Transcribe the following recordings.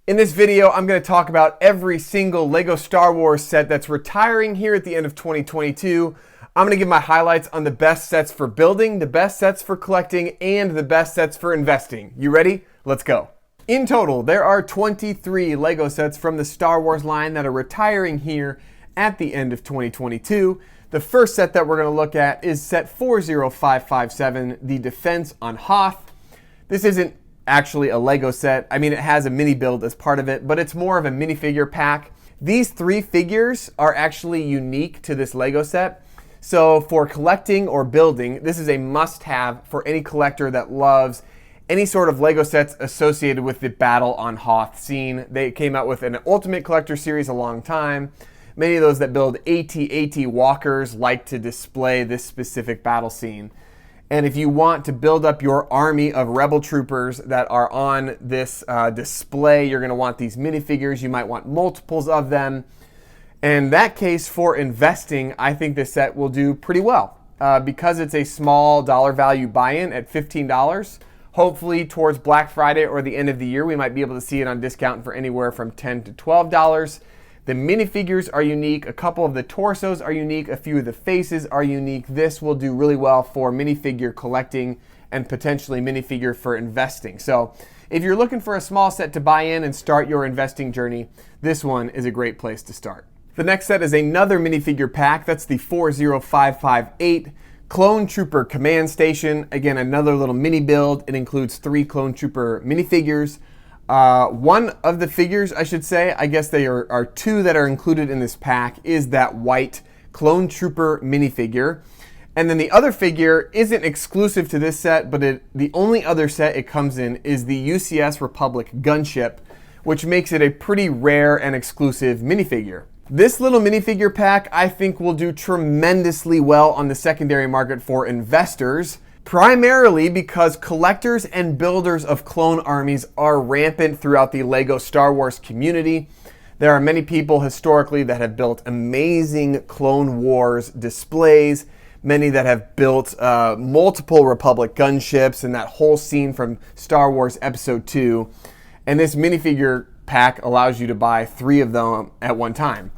In this video, I'm going to talk about every single LEGO Star Wars set that's retiring here at the end of 2022. I'm going to give my highlights on the best sets for building, the best sets for collecting, and the best sets for investing. You ready? Let's go. In total, there are 23 LEGO sets from the Star Wars line that are retiring here at the end of 2022. The first set that we're going to look at is set 40557, the Defense on Hoth. This isn't actually a LEGO set. I mean, it has a mini build as part of it, but it's more of a minifigure pack. These three figures are actually unique to this LEGO set. So for collecting or building, this is a must-have for any collector that loves any sort of LEGO sets associated with the Battle on Hoth scene. They came out with an Ultimate Collector series a long time. Many of those that build AT-AT walkers like to display this specific battle scene. And if you want to build up your army of Rebel troopers that are on this display, you're going to want these minifigures. You might want multiples of them. In that case, for investing, I think this set will do pretty well. Because it's a small dollar value buy-in at $15, hopefully towards Black Friday or the end of the year, we might be able to see it on discount for anywhere from $10 to $12. The minifigures are unique. A couple of the torsos are unique. A few of the faces are unique. This will do really well for minifigure collecting and potentially minifigure for investing. So if you're looking for a small set to buy in and start your investing journey, this one is a great place to start. The next set is another minifigure pack. That's the 40558 Clone Trooper Command Station. Again, another little mini build. It includes 3 Clone Trooper minifigures. One of the figures, I should say, I guess they are 2 that are included in this pack, is that white Clone Trooper minifigure. And then the other figure isn't exclusive to this set, but the only other set it comes in is the UCS Republic gunship, which makes it a pretty rare and exclusive minifigure. This little minifigure pack, I think, will do tremendously well on the secondary market for investors, primarily because collectors and builders of clone armies are rampant throughout the LEGO Star Wars community. There are many people historically that have built amazing Clone Wars displays, many that have built multiple Republic gunships and that whole scene from Star Wars Episode 2. And this minifigure pack allows you to buy 3 of them at one time.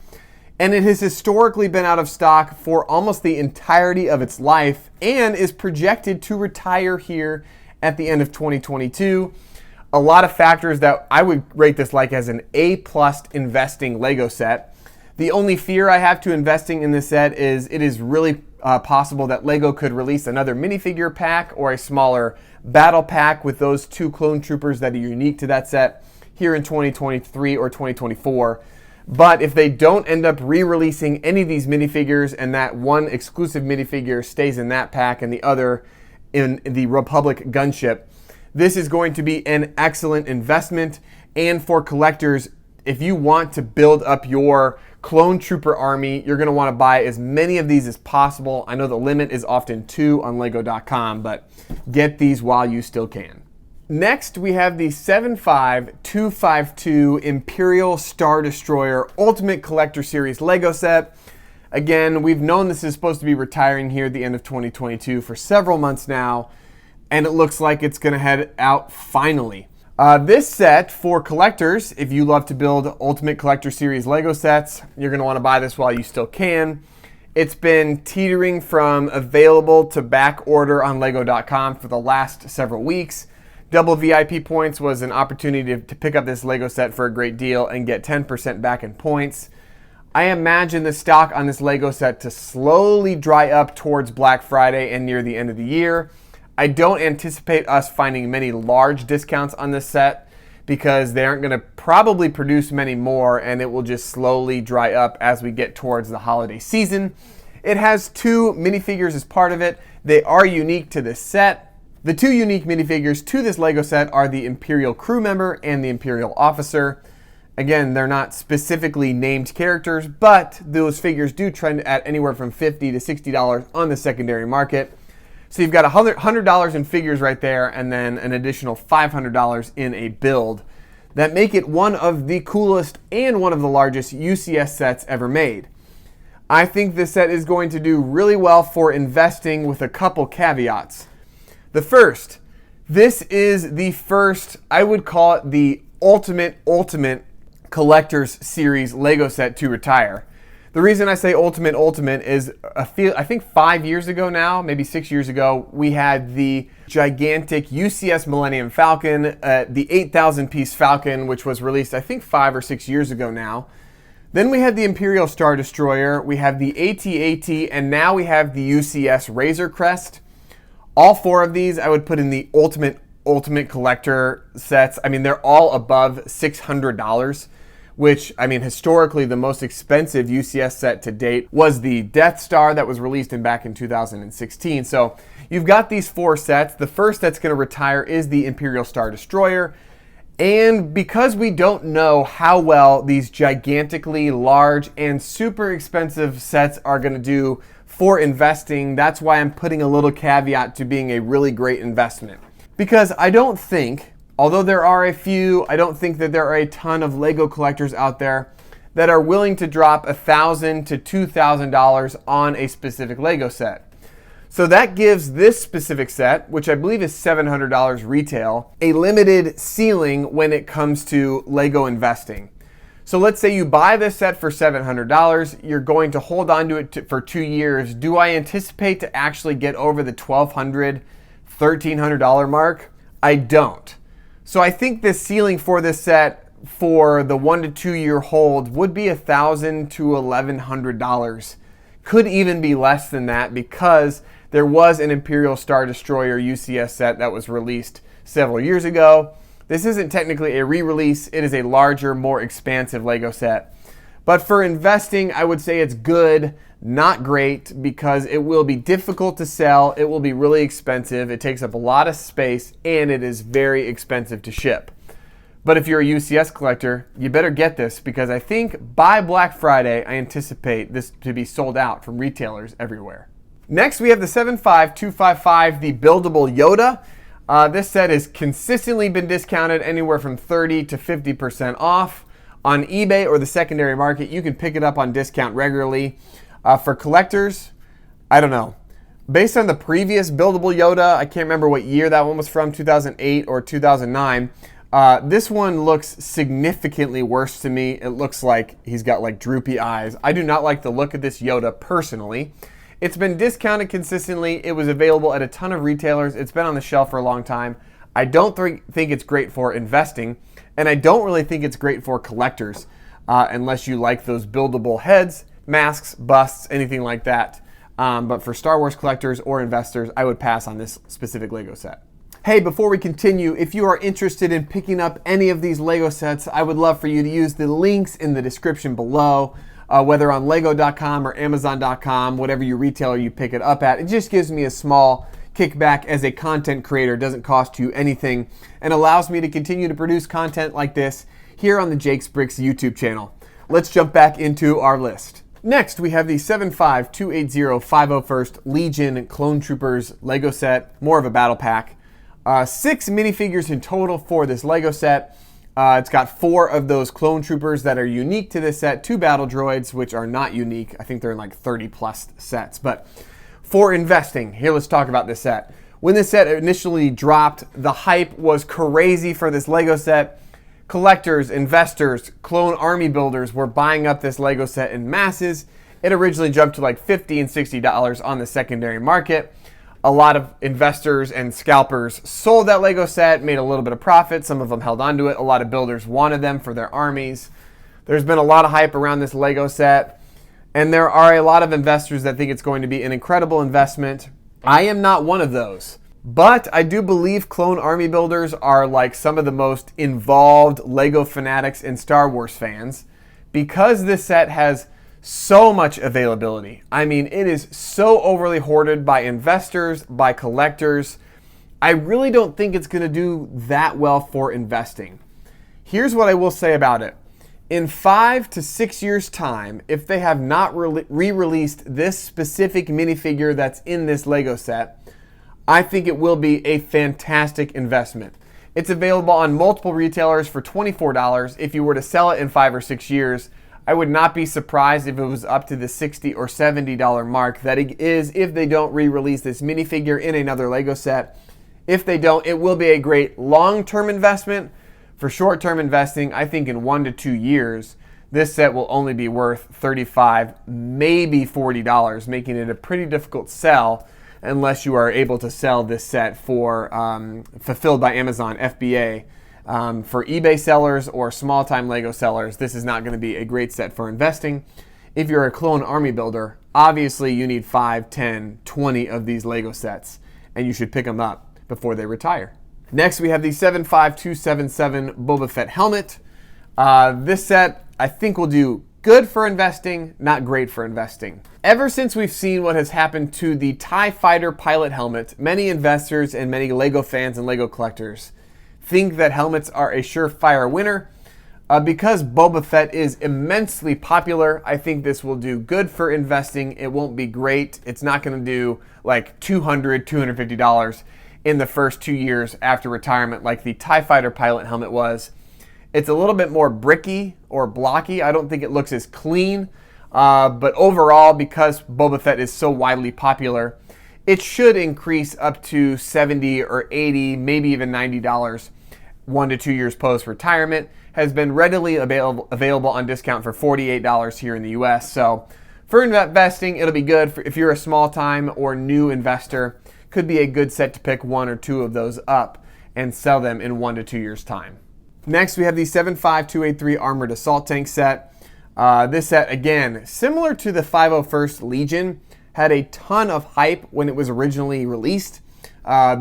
And it has historically been out of stock for almost the entirety of its life and is projected to retire here at the end of 2022. A lot of factors that I would rate this like as an A+ investing LEGO set. The only fear I have to investing in this set is it is really possible that LEGO could release another minifigure pack or a smaller battle pack with those 2 clone troopers that are unique to that set here in 2023 or 2024. But if they don't end up re-releasing any of these minifigures and that one exclusive minifigure stays in that pack and the other in the Republic gunship, this is going to be an excellent investment. And for collectors, if you want to build up your clone trooper army, you're going to want to buy as many of these as possible. I know the limit is often 2 on Lego.com, but get these while you still can. Next, we have the 75252 Imperial Star Destroyer Ultimate Collector Series LEGO set. Again, we've known this is supposed to be retiring here at the end of 2022 for several months now, and it looks like it's going to head out finally. This set, for collectors, if you love to build Ultimate Collector Series LEGO sets, you're going to want to buy this while you still can. It's been teetering from available to back order on Lego.com for the last several weeks. Double VIP points was an opportunity to pick up this LEGO set for a great deal and get 10% back in points. I imagine the stock on this LEGO set to slowly dry up towards Black Friday and near the end of the year. I don't anticipate us finding many large discounts on this set because they aren't going to probably produce many more, and it will just slowly dry up as we get towards the holiday season. It has 2 minifigures as part of it. They are unique to this set. The 2 unique minifigures to this LEGO set are the Imperial crew member and the Imperial officer. Again, they're not specifically named characters, but those figures do trend at anywhere from $50 to $60 on the secondary market. So you've got $100 in figures right there, and then an additional $500 in a build that make it one of the coolest and one of the largest UCS sets ever made. I think this set is going to do really well for investing with a couple caveats. The first, this is the first, I would call it the ultimate collector's series Lego set to retire. The reason I say ultimate is I think 5 years ago now, maybe 6 years ago, we had the gigantic UCS Millennium Falcon, the 8,000 piece Falcon, which was released I think 5 or 6 years ago now. Then we had the Imperial Star Destroyer, we have the AT-AT, and now we have the UCS Razor Crest. All four of these I would put in the ultimate collector sets. I mean, they're all above $600, which, I mean, historically the most expensive UCS set to date was the Death Star that was released back in 2016. So you've got these four sets. The first that's going to retire is the Imperial Star Destroyer. And because we don't know how well these gigantically large and super expensive sets are going to do for investing, that's why I'm putting a little caveat to being a really great investment. Because I don't think, although there are a few, I don't think that there are a ton of Lego collectors out there that are willing to drop $1,000 to $2,000 on a specific Lego set. So that gives this specific set, which I believe is $700 retail, a limited ceiling when it comes to Lego investing. So let's say you buy this set for $700, you're going to hold on to it for 2 years. Do I anticipate to actually get over the $1,200, $1,300 mark? I don't. So I think the ceiling for this set for the 1 to 2 year hold would be $1,000 to $1,100. Could even be less than that because there was an Imperial Star Destroyer UCS set that was released several years ago. This isn't technically a re-release, it is a larger, more expansive Lego set. But for investing, I would say it's good, not great, because it will be difficult to sell, it will be really expensive, it takes up a lot of space, and it is very expensive to ship. But if you're a UCS collector, you better get this, because I think by Black Friday, I anticipate this to be sold out from retailers everywhere. Next, we have the 75255, the buildable Yoda. This set has consistently been discounted anywhere from 30 to 50% off. On eBay or the secondary market, you can pick it up on discount regularly. For collectors, I don't know. Based on the previous buildable Yoda, I can't remember what year that one was from, 2008 or 2009. This one looks significantly worse to me. It looks like he's got like droopy eyes. I do not like the look of this Yoda personally. It's been discounted consistently. It was available at a ton of retailers. It's been on the shelf for a long time. I don't think it's great for investing, and I don't really think it's great for collectors unless you like those buildable heads, masks, busts, anything like that. But for Star Wars collectors or investors, I would pass on this specific Lego set. Hey, before we continue, if you are interested in picking up any of these Lego sets, I would love for you to use the links in the description below. Whether on Lego.com or Amazon.com, whatever your retailer you pick it up at. It just gives me a small kickback as a content creator. It doesn't cost you anything and allows me to continue to produce content like this here on the Jake's Bricks YouTube channel. Let's jump back into our list. Next, we have the 75280 501st Legion Clone Troopers Lego set, more of a battle pack. 6 minifigures in total for this Lego set. It's got 4 of those clone troopers that are unique to this set, 2 battle droids, which are not unique. I think they're in like 30 plus sets. But for investing, here, let's talk about this set. When this set initially dropped, the hype was crazy for this Lego set. Collectors, investors, clone army builders were buying up this Lego set in masses. It originally jumped to like $50 and $60 on the secondary market. A lot of investors and scalpers sold that Lego set, made a little bit of profit. Some of them held onto it. A lot of builders wanted them for their armies. There's been a lot of hype around this Lego set, and there are a lot of investors that think it's going to be an incredible investment. I am not one of those, but I do believe clone army builders are like some of the most involved Lego fanatics and Star Wars fans because this set has so much availability. I mean, it is so overly hoarded by investors, by collectors. I really don't think it's going to do that well for investing. Here's what I will say about it. In 5 to 6 years' time, if they have not re-released this specific minifigure that's in this Lego set, I think it will be a fantastic investment. It's available on multiple retailers for $24. If you were to sell it in 5 or 6 years, I would not be surprised if it was up to the $60 or $70 mark that it is if they don't re-release this minifigure in another Lego set. If they don't, it will be a great long-term investment. For short-term investing, I think in 1 to 2 years, this set will only be worth $35, maybe $40, making it a pretty difficult sell unless you are able to sell this set for Fulfilled by Amazon, FBA. For eBay sellers or small-time Lego sellers, this is not going to be a great set for investing. If you're a clone army builder, obviously you need 5, 10, 20 of these Lego sets, and you should pick them up before they retire. Next, we have the 75277 Boba Fett helmet. This set, I think, will do good for investing, not great for investing. Ever since we've seen what has happened to the TIE Fighter pilot helmet, many investors and many Lego fans and Lego collectors think that helmets are a surefire winner. Because Boba Fett is immensely popular, I think this will do good for investing. It won't be great. It's not going to do like $200, $250 in the first 2 years after retirement like the TIE Fighter pilot helmet was. It's a little bit more bricky or blocky. I don't think it looks as clean. But overall, because Boba Fett is so widely popular, it should increase up to $70 or $80, maybe even $90 1 to 2 years post-retirement. Has been readily available on discount for $48 here in the US. So for investing, it'll be good. If you're a small-time or new investor, could be a good set to pick 1 or 2 of those up and sell them in 1 to 2 years' time. Next, we have the 75283 Armored Assault Tank set. This set, again, similar to the 501st Legion, had a ton of hype when it was originally released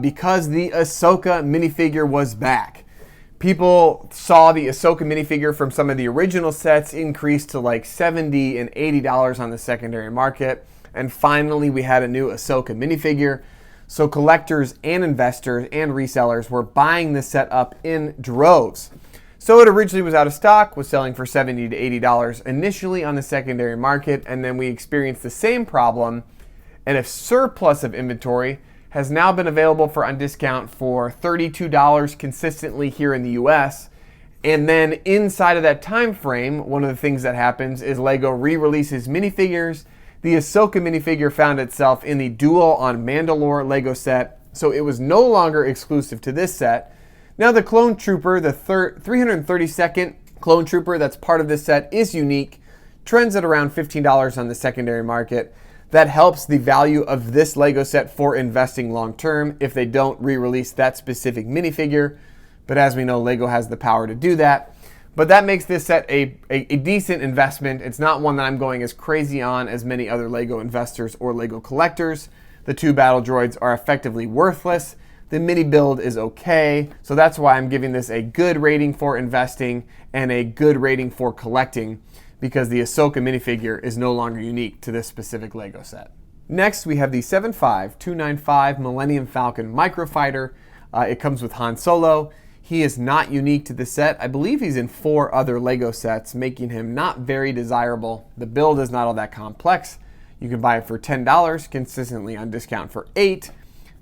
because the Ahsoka minifigure was back. People saw the Ahsoka minifigure from some of the original sets increase to like $70 and $80 on the secondary market. And finally, we had a new Ahsoka minifigure. So collectors and investors and resellers were buying this set up in droves. So it originally was out of stock, was selling for $70 to $80 initially on the secondary market. And then we experienced the same problem, and a surplus of inventory has now been available for on discount for $32 consistently here in the US. And then inside of that time frame, one of the things that happens is Lego re-releases minifigures. The Ahsoka minifigure found itself in the Duel on Mandalore Lego set, so it was no longer exclusive to this set. Now the Clone Trooper, the 332nd Clone Trooper that's part of this set, is unique, trends at around $15 on the secondary market. That helps the value of this Lego set for investing long term if they don't re-release that specific minifigure. But as we know, Lego has the power to do that. But that makes this set a decent investment. It's not one that I'm going as crazy on as many other Lego investors or Lego collectors. The 2 battle droids are effectively worthless. The mini build is okay. So that's why I'm giving this a good rating for investing and a good rating for collecting, because the Ahsoka minifigure is no longer unique to this specific Lego set. Next, we have the 75295 Millennium Falcon Microfighter. It comes with Han Solo. He is not unique to the set. I believe he's in 4 other Lego sets, making him not very desirable. The build is not all that complex. You can buy it for $10, consistently on discount for $8.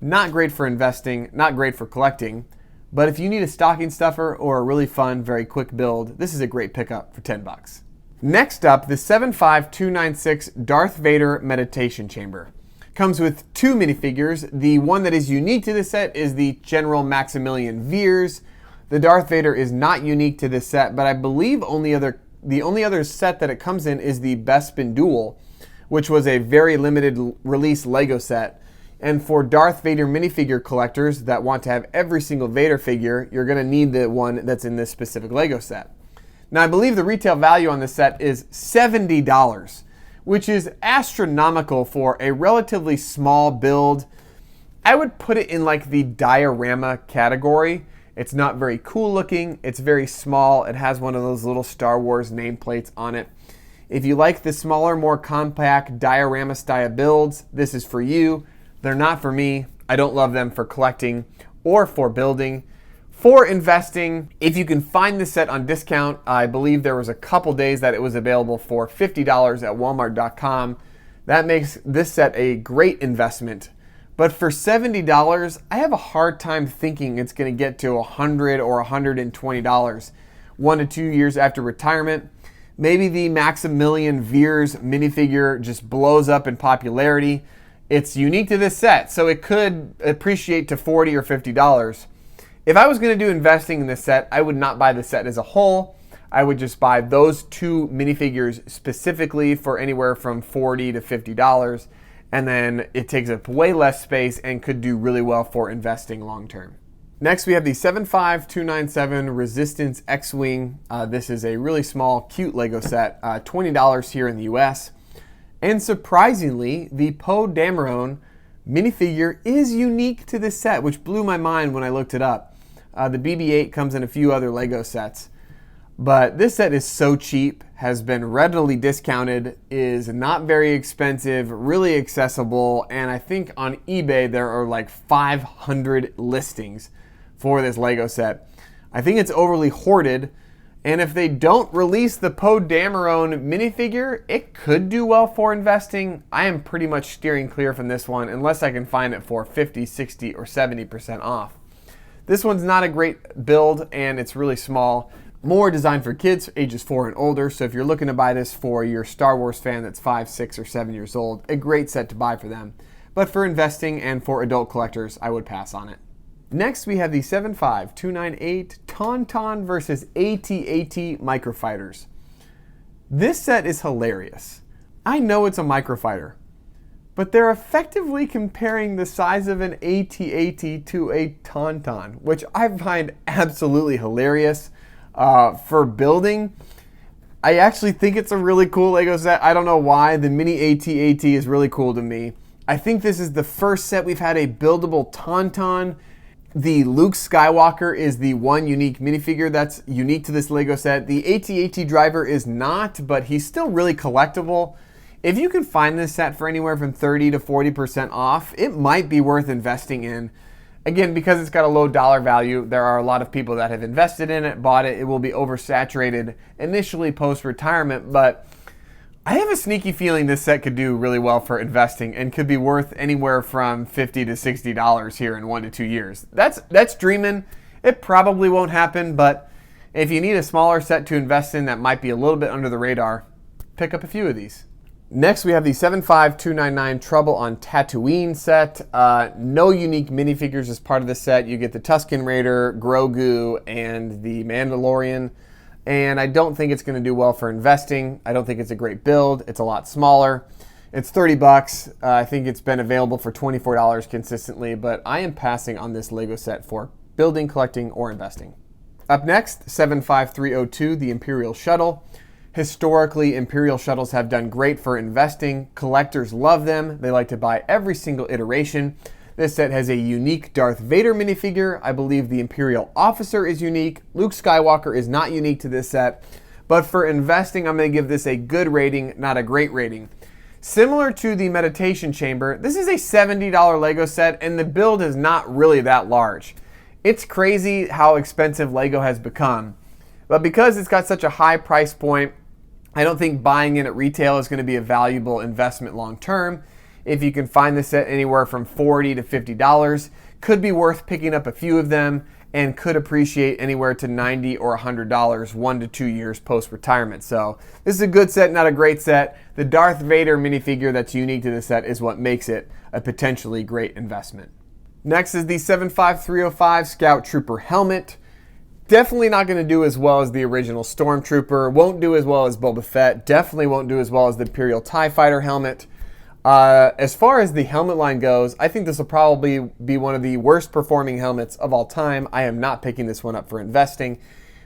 Not great for investing, not great for collecting. But if you need a stocking stuffer or a really fun, very quick build, this is a great pickup for $10. Next up, the 75296 Darth Vader Meditation Chamber. Comes with 2 minifigures. The one that is unique to this set is the General Maximilian Veers. The Darth Vader is not unique to this set, but I believe the only other set that it comes in is the Bespin Duel, which was a very limited release Lego set. And for Darth Vader minifigure collectors that want to have every single Vader figure, you're going to need the one that's in this specific Lego set. Now, I believe the retail value on this set is $70, which is astronomical for a relatively small build. I would put it in like the diorama category. It's not very cool looking. It's very small. It has one of those little Star Wars nameplates on it. If you like the smaller, more compact diorama style builds, this is for you. They're not for me. I don't love them for collecting or for building. For investing, if you can find this set on discount, I believe there was a couple days that it was available for $50 at Walmart.com. That makes this set a great investment. But for $70, I have a hard time thinking it's going to get to $100 or $120 1 to 2 years after retirement. Maybe the Maximilian Veers minifigure just blows up in popularity. It's unique to this set, so it could appreciate to $40 or $50. If I was going to do investing in this set, I would not buy the set as a whole. I would just buy those two minifigures specifically for anywhere from $40 to $50. And then it takes up way less space and could do really well for investing long term. Next, we have the 75297 Resistance X-Wing. This is a really small, cute Lego set, $20 here in the US. And surprisingly, the Poe Dameron minifigure is unique to this set, which blew my mind when I looked it up. The BB-8 comes in a few other Lego sets. But this set is so cheap, has been readily discounted, is not very expensive, really accessible, and I think on eBay there are like 500 listings for this Lego set. I think it's overly hoarded, and if they don't release the Poe Dameron minifigure, it could do well for investing. I am pretty much steering clear from this one unless I can find it for 50, 60, or 70% off. This one's not a great build, and it's really small. More designed for kids ages 4 and older, so if you're looking to buy this for your Star Wars fan that's 5, 6, or 7 years old, a great set to buy for them. But for investing and for adult collectors, I would pass on it. Next, we have the 75298 Tauntaun vs. AT-AT Microfighters. This set is hilarious. I know it's a microfighter, but they're effectively comparing the size of an AT-AT to a Tauntaun, which I find absolutely hilarious. For building, I actually think it's a really cool Lego set. I don't know why. The mini AT-AT is really cool to me. I think this is the first set we've had a buildable Tauntaun. The Luke Skywalker is the one unique minifigure that's unique to this Lego set. The AT-AT driver is not, but he's still really collectible. If you can find this set for anywhere from 30 to 40% off, it might be worth investing in. Again, because it's got a low dollar value, there are a lot of people that have invested in it, bought it. It will be oversaturated initially post-retirement, but I have a sneaky feeling this set could do really well for investing and could be worth anywhere from $50 to $60 here in 1 to 2 years. That's dreaming. It probably won't happen, but if you need a smaller set to invest in that might be a little bit under the radar, pick up a few of these. Next, we have the 75299 Trouble on Tatooine set. No unique minifigures as part of the set. You get the Tusken Raider, Grogu, and the Mandalorian. And I don't think it's going to do well for investing. I don't think it's a great build. It's a lot smaller. It's $30. I think it's been available for $24 consistently, but I am passing on this Lego set for building, collecting, or investing. Up next, 75302, the Imperial Shuttle. Historically, Imperial Shuttles have done great for investing. Collectors love them. They like to buy every single iteration. This set has a unique Darth Vader minifigure. I believe the Imperial Officer is unique. Luke Skywalker is not unique to this set. But for investing, I'm going to give this a good rating, not a great rating. Similar to the Meditation Chamber, this is a $70 Lego set, and the build is not really that large. It's crazy how expensive Lego has become. But because it's got such a high price point, I don't think buying it at retail is going to be a valuable investment long term. If you can find this set anywhere from $40 to $50, could be worth picking up a few of them and could appreciate anywhere to $90 or $100 1 to 2 years post-retirement. So this is a good set, not a great set. The Darth Vader minifigure that's unique to this set is what makes it a potentially great investment. Next is the 75305 Scout Trooper helmet. Definitely not going to do as well as the original Stormtrooper. Won't do as well as Boba Fett. Definitely won't do as well as the Imperial TIE Fighter helmet. As far as the helmet line goes, I think this will probably be one of the worst performing helmets of all time. I am not picking this one up for investing.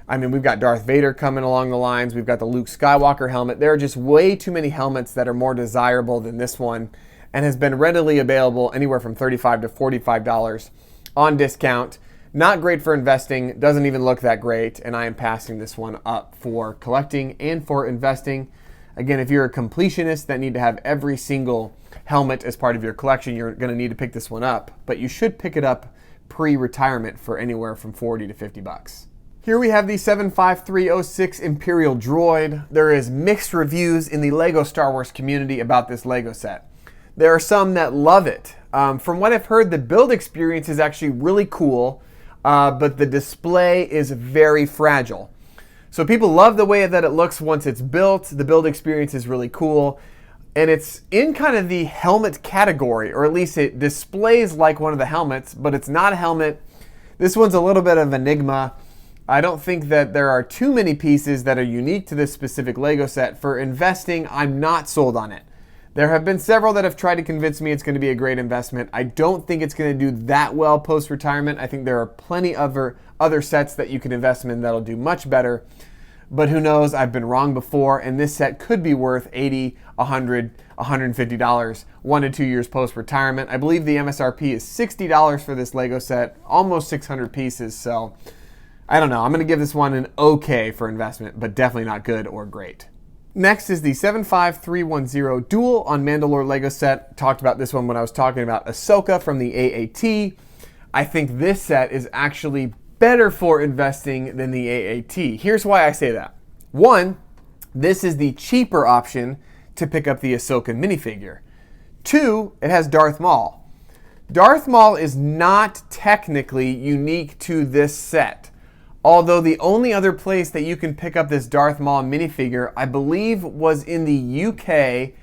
I mean, we've got Darth Vader coming along the lines. We've got the Luke Skywalker helmet. There are just way too many helmets that are more desirable than this one and has been readily available anywhere from $35 to $45 on discount. Not great for investing, doesn't even look that great, and I am passing this one up for collecting and for investing. Again, if you're a completionist that need to have every single helmet as part of your collection, you're going to need to pick this one up, but you should pick it up pre-retirement for anywhere from $40 to $50. Here we have the 75306 Imperial Droid. There is mixed reviews in the Lego Star Wars community about this Lego set. There are some that love it. From what I've heard, the build experience is actually really cool. But the display is very fragile. So people love the way that it looks once it's built. The build experience is really cool. And it's in kind of the helmet category, or at least it displays like one of the helmets, but it's not a helmet. This one's a little bit of an enigma. I don't think that there are too many pieces that are unique to this specific Lego set. For investing, I'm not sold on it. There have been several that have tried to convince me it's going to be a great investment. I don't think it's going to do that well post-retirement. I think there are plenty of other sets that you can invest in that'll do much better. But who knows? I've been wrong before, and this set could be worth $80, $100, $150 1 to 2 years post-retirement. I believe the MSRP is $60 for this Lego set, almost 600 pieces. So I don't know. I'm going to give this one an okay for investment, but definitely not good or great. Next is the 75310 Duel on Mandalore Lego set. Talked about this one when I was talking about Ahsoka from the AAT. I think this set is actually better for investing than the AAT. Here's why I say that. One, this is the cheaper option to pick up the Ahsoka minifigure. Two, it has Darth Maul. Darth Maul is not technically unique to this set. Although the only other place that you can pick up this Darth Maul minifigure, I believe, was in the UK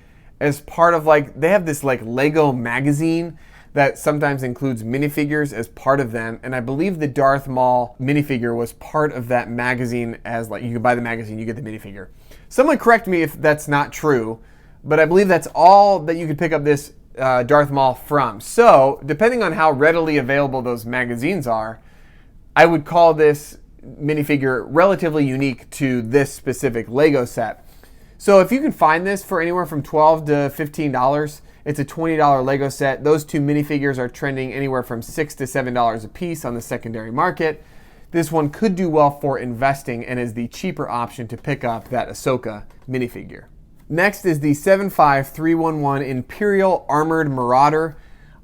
as part of they have this Lego magazine that sometimes includes minifigures as part of them. And I believe the Darth Maul minifigure was part of that magazine as you can buy the magazine, you get the minifigure. Someone correct me if that's not true, but I believe that's all that you could pick up this Darth Maul from. So depending on how readily available those magazines are, I would call this minifigure relatively unique to this specific Lego set. So if you can find this for anywhere from $12 to $15, it's a $20 Lego set. Those two minifigures are trending anywhere from $6 to $7 a piece on the secondary market. This one could do well for investing and is the cheaper option to pick up that Ahsoka minifigure. Next is the 75311 Imperial Armored Marauder.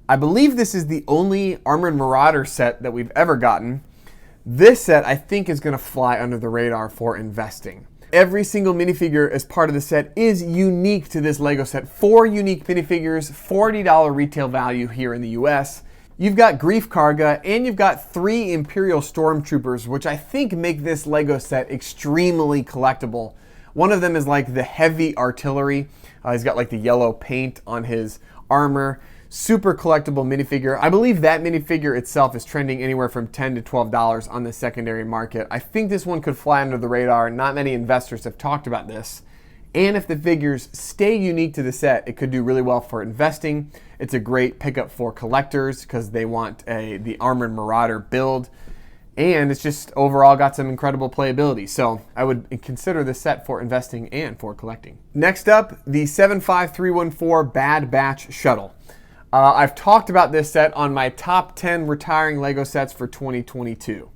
I believe this is the only Armored Marauder set that we've ever gotten. This set I think is going to fly under the radar for investing. Every single minifigure as part of the set is unique to this Lego set. 4 unique minifigures, $40 retail value here in the US. You've got Greef Karga and you've got 3 Imperial Stormtroopers, which I think make this Lego set extremely collectible. One of them is the heavy artillery. He's got the yellow paint on his armor. Super collectible minifigure. I believe that minifigure itself is trending anywhere from $10 to $12 on the secondary market. I think this one could fly under the radar. Not many investors have talked about this. And if the figures stay unique to the set, it could do really well for investing. It's a great pickup for collectors because they want the Armored Marauder build. And it's just overall got some incredible playability. So I would consider this set for investing and for collecting. Next up, the 75314 Bad Batch Shuttle. I've talked about this set on my top 10 retiring Lego sets for 2022.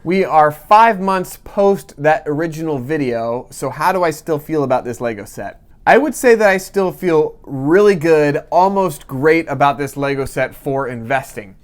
We are 5 months post that original video, so how do I still feel about this Lego set? I would say that I still feel really good, almost great about this Lego set for investing.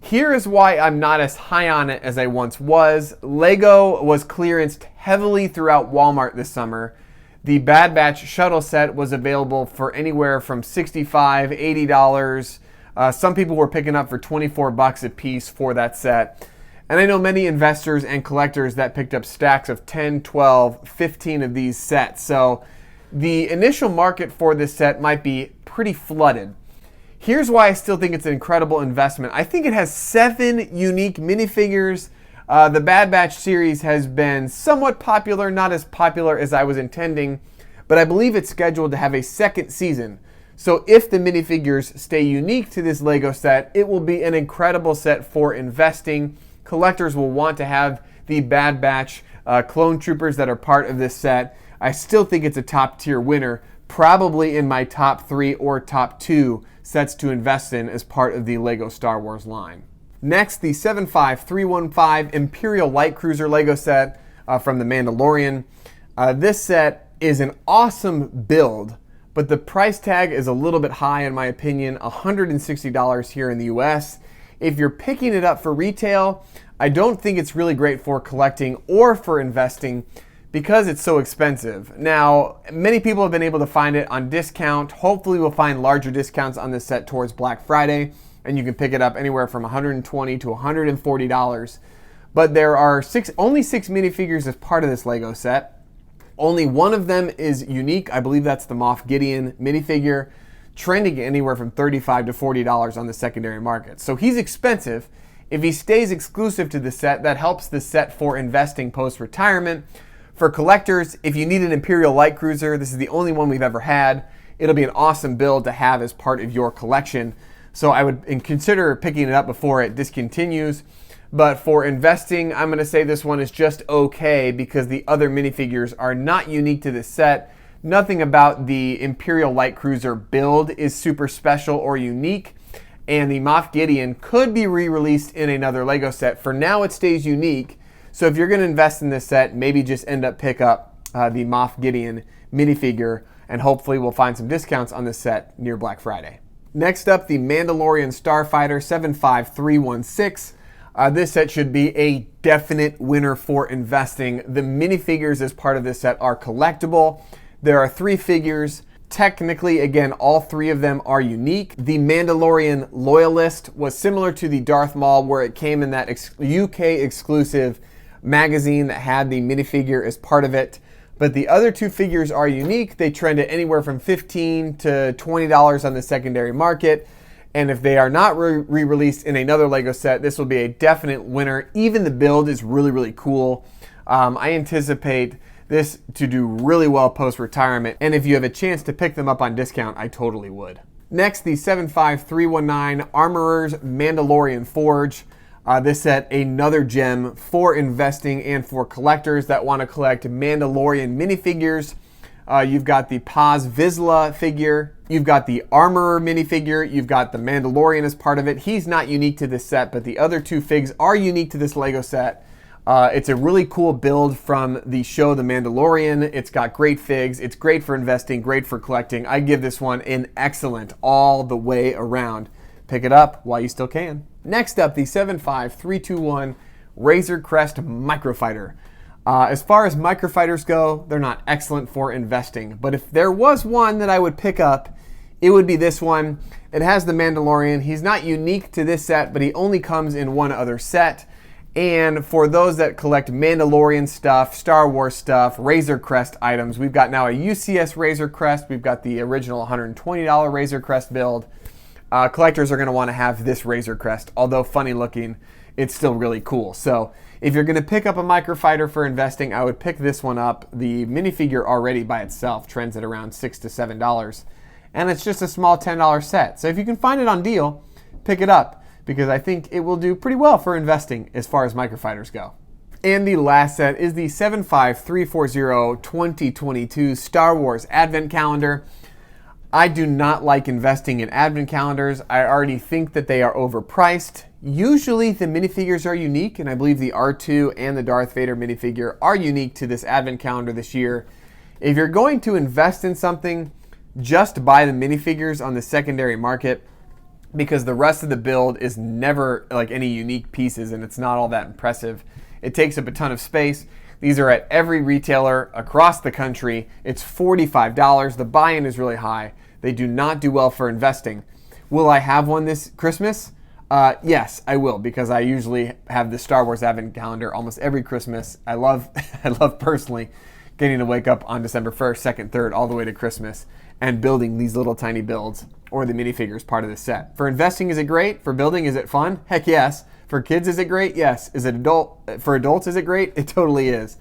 Here is why I'm not as high on it as I once was. Lego was clearanced heavily throughout Walmart this summer. The Bad Batch Shuttle set was available for anywhere from $65, $80. Some people were picking up for $24 a piece for that set. And I know many investors and collectors that picked up stacks of 10, 12, 15 of these sets. So the initial market for this set might be pretty flooded. Here's why I still think it's an incredible investment. I think it has 7 unique minifigures. The Bad Batch series has been somewhat popular, not as popular as I was intending, but I believe it's scheduled to have a second season. So if the minifigures stay unique to this Lego set, it will be an incredible set for investing. Collectors will want to have the Bad Batch clone troopers that are part of this set. I still think it's a top tier winner, probably in my top 3 or top 2 sets to invest in as part of the Lego Star Wars line. Next, the 75315 Imperial Light Cruiser Lego set from The Mandalorian. This set is an awesome build, but the price tag is a little bit high in my opinion, $160 here in the US. If you're picking it up for retail, I don't think it's really great for collecting or for investing because it's so expensive. Now, many people have been able to find it on discount. Hopefully we'll find larger discounts on this set towards Black Friday, and you can pick it up anywhere from $120 to $140. But there are only 6 minifigures as part of this Lego set. Only one of them is unique. I believe that's the Moff Gideon minifigure, trending anywhere from $35 to $40 on the secondary market. So he's expensive. If he stays exclusive to the set, that helps the set for investing post-retirement. For collectors, if you need an Imperial Light Cruiser, this is the only one we've ever had. It'll be an awesome build to have as part of your collection. So I would consider picking it up before it discontinues. But for investing, I'm going to say this one is just okay because the other minifigures are not unique to this set. Nothing about the Imperial Light Cruiser build is super special or unique. And the Moff Gideon could be re-released in another Lego set. For now, it stays unique. So if you're going to invest in this set, maybe just pick up the Moff Gideon minifigure, and hopefully we'll find some discounts on this set near Black Friday. Next up, the Mandalorian Starfighter 75316. This set should be a definite winner for investing. The minifigures as part of this set are collectible. There are 3 figures. Technically, again, all 3 of them are unique. The Mandalorian Loyalist was similar to the Darth Maul, where it came in that UK exclusive magazine that had the minifigure as part of it. But the other 2 figures are unique. They trend at anywhere from $15 to $20 on the secondary market. And if they are not re-released in another Lego set, this will be a definite winner. Even the build is really, really cool. I anticipate this to do really well post-retirement. And if you have a chance to pick them up on discount, I totally would. Next, the 75319 Armorer's Mandalorian Forge. This set, another gem for investing and for collectors that want to collect Mandalorian minifigures. You've got the Paz Vizsla figure. You've got the Armorer minifigure. You've got the Mandalorian as part of it. He's not unique to this set, but the other 2 figs are unique to this Lego set. It's a really cool build from the show The Mandalorian. It's got great figs. It's great for investing, great for collecting. I give this one an excellent all the way around. Pick it up while you still can. Next up, the 75321 Razor Crest Microfighter. As far as microfighters go, they're not excellent for investing. But if there was one that I would pick up, it would be this one. It has the Mandalorian. He's not unique to this set, but he only comes in one other set. And for those that collect Mandalorian stuff, Star Wars stuff, Razor Crest items, we've got now a UCS Razor Crest. We've got the original $120 Razor Crest build. Collectors are going to want to have this Razor Crest. Although funny looking, it's still really cool. So if you're going to pick up a microfighter for investing, I would pick this one up. The minifigure already by itself trends at around $6 to $7. And it's just a small $10 set. So if you can find it on deal, pick it up, because I think it will do pretty well for investing as far as microfighters go. And the last set is the 75340 2022 Star Wars Advent Calendar. I do not like investing in Advent calendars. I already think that they are overpriced. Usually the minifigures are unique, and I believe the R2 and the Darth Vader minifigure are unique to this Advent calendar this year. If you're going to invest in something, just buy the minifigures on the secondary market, because the rest of the build is never like any unique pieces, and it's not all that impressive. It takes up a ton of space. These are at every retailer across the country. It's $45. The buy-in is really high. They do not do well for investing. Will I have one this Christmas? Yes, I will, because I usually have the Star Wars Advent Calendar almost every Christmas. I love personally getting to wake up on December 1st, 2nd, 3rd, all the way to Christmas and building these little tiny builds or the minifigures part of the set. For investing, is it great? For building, is it fun? Heck yes. For kids, is it great? Yes. Is it for adults, is it great? It totally is.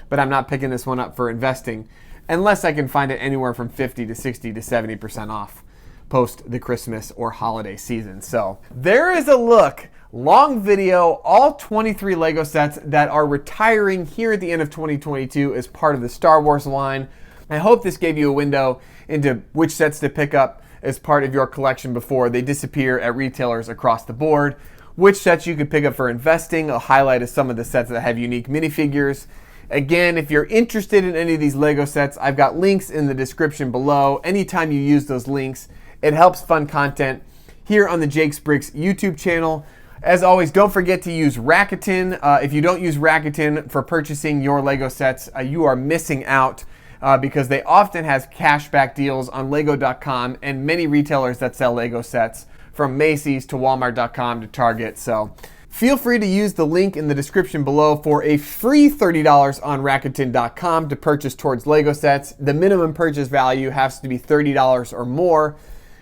But I'm not picking this one up for investing unless I can find it anywhere from 50 to 60 to 70% off post the Christmas or holiday season. So there is a look, long video, all 23 Lego sets that are retiring here at the end of 2022 as part of the Star Wars line. I hope this gave you a window into which sets to pick up as part of your collection before they disappear at retailers across the board, which sets you could pick up for investing, a highlight of some of the sets that have unique minifigures. Again, if you're interested in any of these Lego sets, I've got links in the description below. Anytime you use those links, it helps fund content here on the Jake's Bricks YouTube channel. As always, don't forget to use Rakuten. If you don't use Rakuten for purchasing your Lego sets, you are missing out because they often have cashback deals on Lego.com and many retailers that sell Lego sets, from Macy's to Walmart.com to Target. So feel free to use the link in the description below for a free $30 on Rakuten.com to purchase towards Lego sets. The minimum purchase value has to be $30 or more.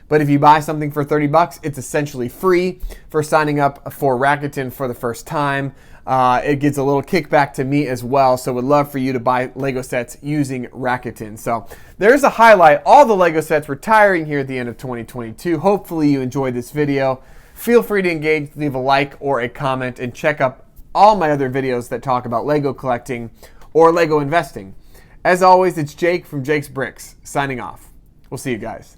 But if you buy something for 30 bucks, it's essentially free for signing up for Rakuten for the first time. It gives a little kickback to me as well, so would love for you to buy Lego sets using Rakuten. So there's a highlight, all the Lego sets retiring here at the end of 2022. Hopefully you enjoyed this video. Feel free to engage, leave a like or a comment, and check out all my other videos that talk about Lego collecting or Lego investing. As always, it's Jake from Jake's Bricks, signing off. We'll see you guys.